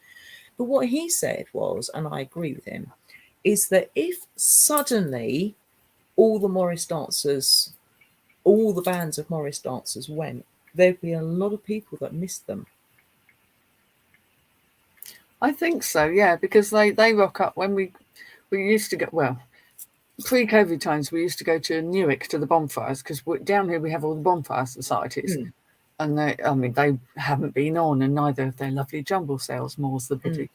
But what he said was, and I agree with him, is that if suddenly all the Morris dancers, all the bands of Morris dancers went, there'd be a lot of people that missed them. I think so, yeah, because they rock up when we used to go, well, pre-COVID times, we used to go to Newark to the bonfires, because down here we have all the bonfire societies. And they haven't been on, and neither have their lovely jumble sales, more's the pity.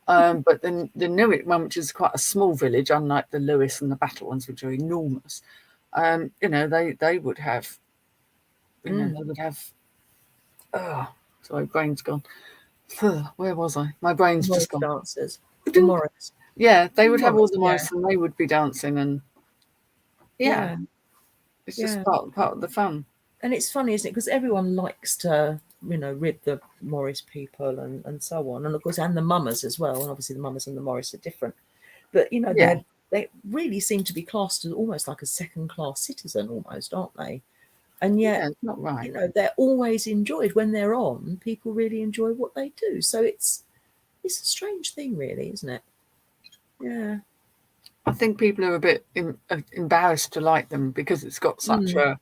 But then the Newark one, which is quite a small village, unlike the Lewis and the Battle ones, which are enormous, they would have, they would have, sorry, brain's gone. Where was I? My brain's Morris just gone. dancers, the Morris. Yeah, they would have all Morris, the Morris, and they would be dancing, and it's just part of the fun. And it's funny, isn't it? Because everyone likes to, rib the Morris people and so on. And of course, and the Lammas as well. And obviously the Lammas and the Morris are different. But, they really seem to be classed as almost like a second-class citizen almost, aren't they? And yet, it's not right. They're always enjoyed. When they're on, people really enjoy what they do. So it's a strange thing, really, isn't it? Yeah. I think people are a bit embarrassed to like them because it's got such a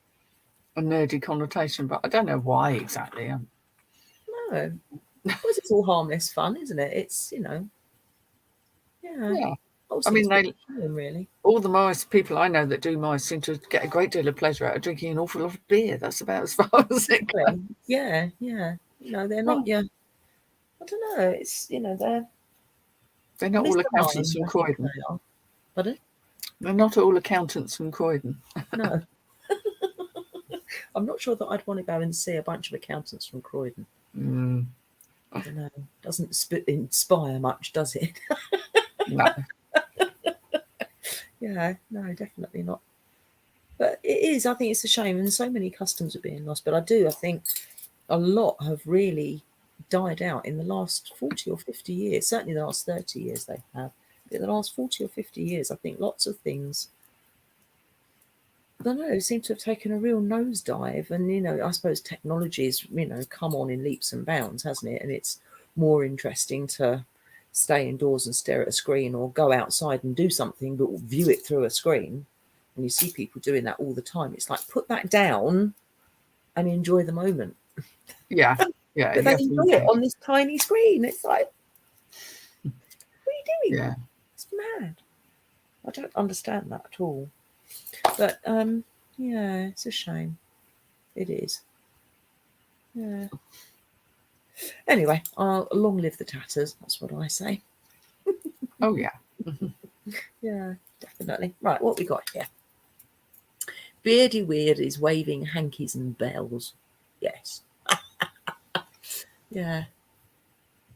nerdy connotation, but I don't know why exactly. No, because it's all harmless fun, isn't it? It's yeah. Also, I mean, really, all the Morris people I know that do Morris seem to get a great deal of pleasure out of drinking an awful lot of beer. That's about as far as it goes. Yeah. They're not. Yeah, I don't know. It's they're not all accountants from Croydon. Pardon? They're not all accountants from Croydon. No. I'm not sure that I'd want to go and see a bunch of accountants from Croydon. I don't know. Doesn't inspire much, does it? No. Yeah, no, definitely not. But it is. I think it's a shame, and so many customs are being lost. But I think a lot have really died out in the last 40 or 50 years. Certainly the last 30 years they have. But in the last 40 or 50 years, I think lots of things, I don't know, seem to have taken a real nosedive. And, I suppose technology's, come on in leaps and bounds, hasn't it? And it's more interesting to stay indoors and stare at a screen, or go outside and do something, but view it through a screen. And you see people doing that all the time. It's like, put that down and enjoy the moment. Yeah. But they enjoy it on this tiny screen. It's like, what are you doing? Yeah. It's mad. I don't understand that at all. But it's a shame. It is. Yeah. Anyway, long live the Tatters. That's what I say. Oh yeah. Yeah, definitely. Right, what we got here? Beardy Weird is waving hankies and bells. Yes. Yeah.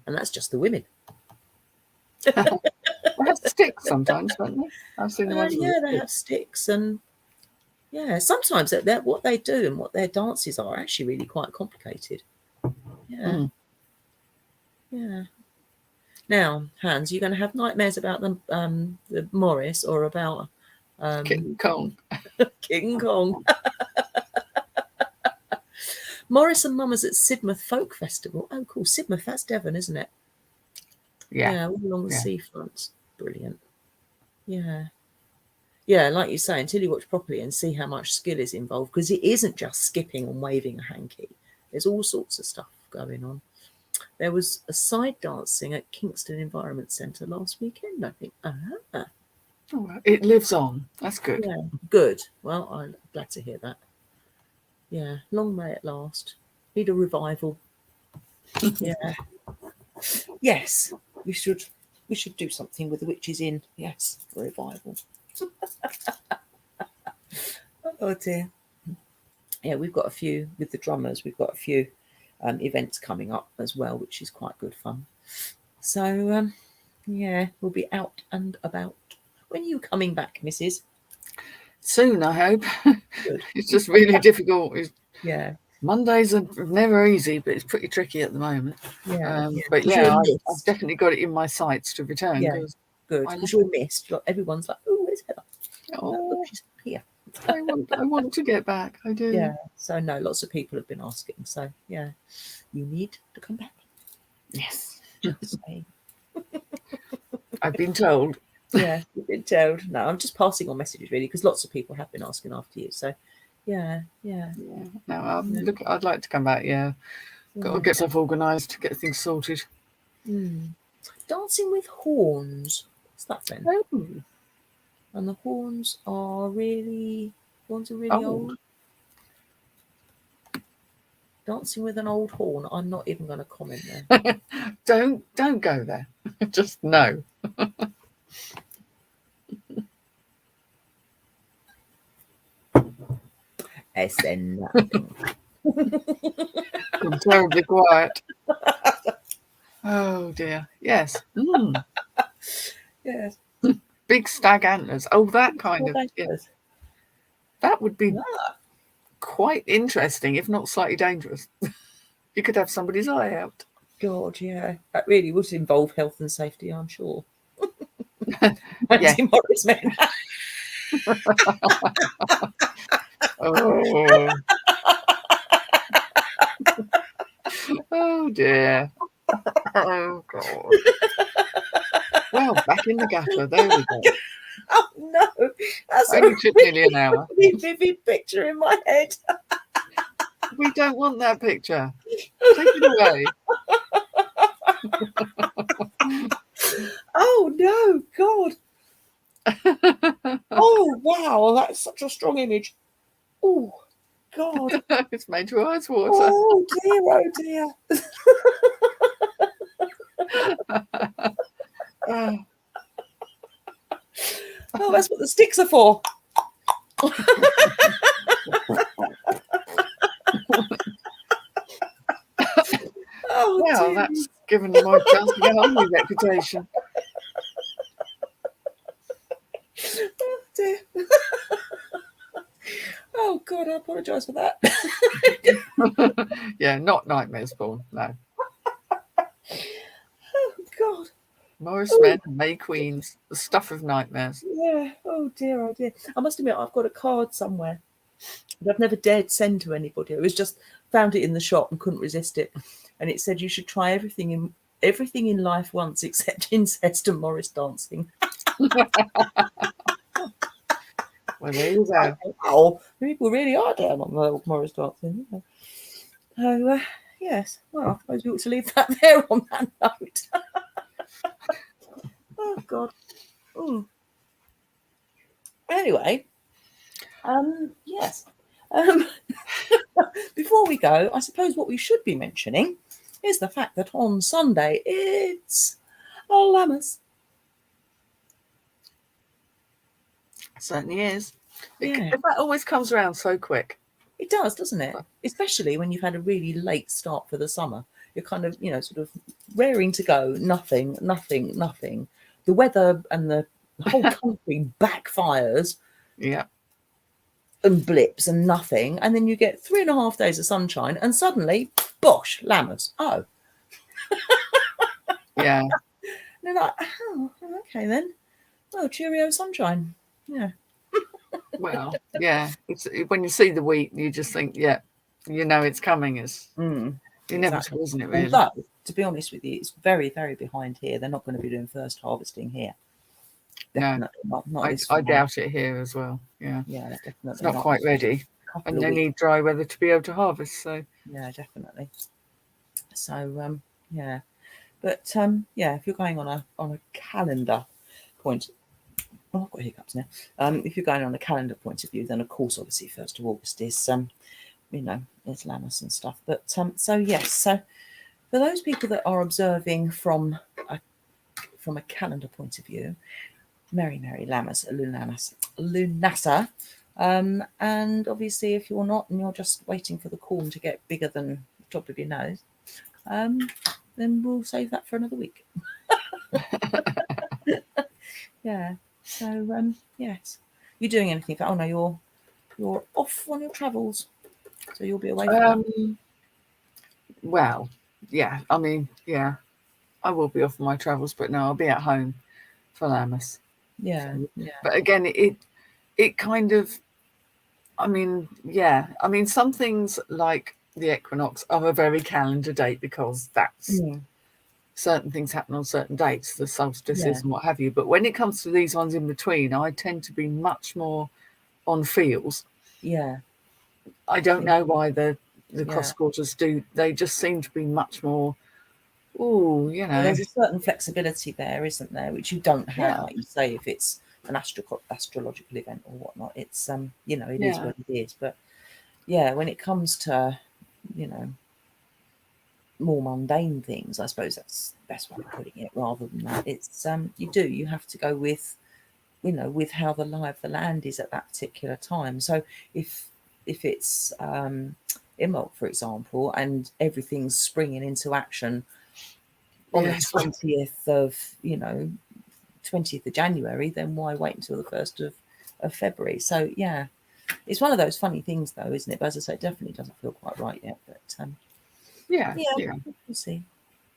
And that's just the women. They have sticks sometimes, don't they? I've seen the ones. They have sticks, and sometimes what they do and what their dances are actually really quite complicated. Yeah. Yeah. Now, Hans, you're going to have nightmares about the Morris, or about King Kong. King Kong. Morris and Lammas at Sidmouth Folk Festival. Oh, cool. Sidmouth, that's Devon, isn't it? Yeah, all along the seafronts. Brilliant. Yeah. Yeah, like you say, until you watch properly and see how much skill is involved, because it isn't just skipping and waving a hanky. There's all sorts of stuff going on. There was a side dancing at Kingston Environment Centre last weekend, I think. Oh, it lives on. That's good. Yeah, good. Well, I'm glad to hear that. Yeah, long may it last. Need a revival. Yeah. Yes, we should do something with the Witches in. Yes, a revival. Oh dear. Yeah, we've got a few with the drummers. We've got a few events coming up as well, which is quite good fun. So we'll be out and about. When are you coming back, Mrs.? Soon, I hope. Good. It's just really difficult. Yeah. Mondays are never easy, but it's pretty tricky at the moment. Yeah. But I've definitely got it in my sights to return. Yeah, good. Because you're missed. Everyone's like, oh, where's Heather? Oh, she's here. I want to get back. I do. Yeah. So no, lots of people have been asking. So yeah, you need to come back. Yes. Just saying. I've been told. Yeah, you've been told. No, I'm just passing on messages really, because lots of people have been asking after you. So, yeah. No, look, I'd like to come back. Yeah, got to get stuff organised, get things sorted. Dancing with horns. What's that then? Oh, And the horns are really old. Dancing with an old horn. I'm not even going to comment there. Don't go there. Just no. SN nothing. I'm terribly quiet. Oh dear. Yes. Yes. Big stag antlers. Oh, that kind of. Yeah. That would be quite interesting, if not slightly dangerous. You could have somebody's eye out. God, yeah. That really would involve health and safety, I'm sure. Yeah. Morris men. Oh. Oh dear. Oh God. Well, back in the gutter. There we go. Oh no, that's Only took nearly an hour. really vivid picture in my head. We don't want that picture. Take it away. Oh no, God. Oh wow, that's such a strong image. Oh God. It's made your eyes water. Oh dear. Oh, that's what the sticks are for. Oh, well, that's given my chance to get on with reputation. Oh dear. Oh God, I apologise for that. Yeah, not nightmares born. No. Oh God. Morris men, May queens, the stuff of nightmares. Yeah. Oh dear. I must admit, I've got a card somewhere that I've never dared send to anybody. It was just found it in the shop and couldn't resist it, and it said you should try everything in life once except incest and Morris dancing. Well, there you go. Oh, people really are down on the old Morris dancing. So yes. Well, I suppose we ought to leave that there on that note. Oh God. Anyway, yes. Before we go, I suppose what we should be mentioning is the fact that on Sunday it's Lammas. It certainly is. Yeah. That always comes around so quick. It does, doesn't it? Especially when you've had a really late start for the summer. You're kind of, sort of raring to go. Nothing. The weather and the whole country backfires. Yeah. And blips and nothing. And then you get 3.5 days of sunshine and suddenly, bosh, Lammas. Oh. Yeah. And they're like, oh, okay then. Oh, cheerio sunshine. Yeah. Well, yeah. It's when you see the wheat, you just think, yeah, you know it's coming. It's inevitable, isn't it, really? Although, to be honest with you, it's very, very behind here. They're not going to be doing first harvesting here. Definitely no. not I doubt it here as well. Yeah. Yeah, definitely. It's not quite ready. And they need dry weather to be able to harvest. So yeah, definitely. So yeah. But yeah, if you're going on a calendar point, I've got hiccups now. If you're going on a calendar point of view, then of course, obviously, 1st of August is it's Lammas and stuff. But so yes, so for those people that are observing from a calendar point of view, Merry Lammas, Lunasa. And obviously, if you're not and you're just waiting for the corn to get bigger than the top of your nose, then we'll save that for another week. Yeah. So yes, you're doing anything? Oh no, you're off on your travels, so you'll be away. Well, yeah. I mean, yeah, I will be off on my travels, but no, I'll be at home for Lammas. Yeah. But again, it kind of, I mean, some things like the equinox are a very calendar date because that's certain things happen on certain dates, the solstices Yeah. and what have you. But when it comes to these ones in between, I tend to be much more on feels. Yeah. I don't know why the cross Yeah. quarters do. They just seem to be much more, ooh, you Yeah, know. there's a certain flexibility there, isn't there, which you don't have, Yeah, like you say, if it's an astrological event or whatnot. It's you know, it is yeah, what it is. But yeah, when it comes to, you know, more mundane things, I suppose that's the best way of putting it. Rather than that, it's you have to go with, you know, with how the lie of the land is at that particular time. So if it's Imbolc, for example, and everything's springing into action on the yes, 20th of, you know, 20th of January, then why wait until the 1st of February? So yeah, it's one of those funny things though, isn't it? But as I say, it definitely doesn't feel quite right yet. But yeah, yeah, yeah. we'll see.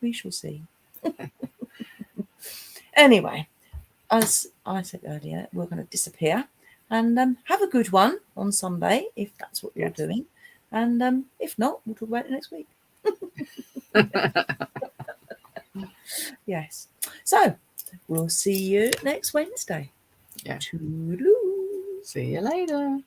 We shall see. Anyway, as I said earlier, we're going to disappear and have a good one on Sunday if that's what you're Yes. doing. And if not, we'll talk about it next week. Yes. So we'll see you next Wednesday. Yeah. Toodaloo. See you later.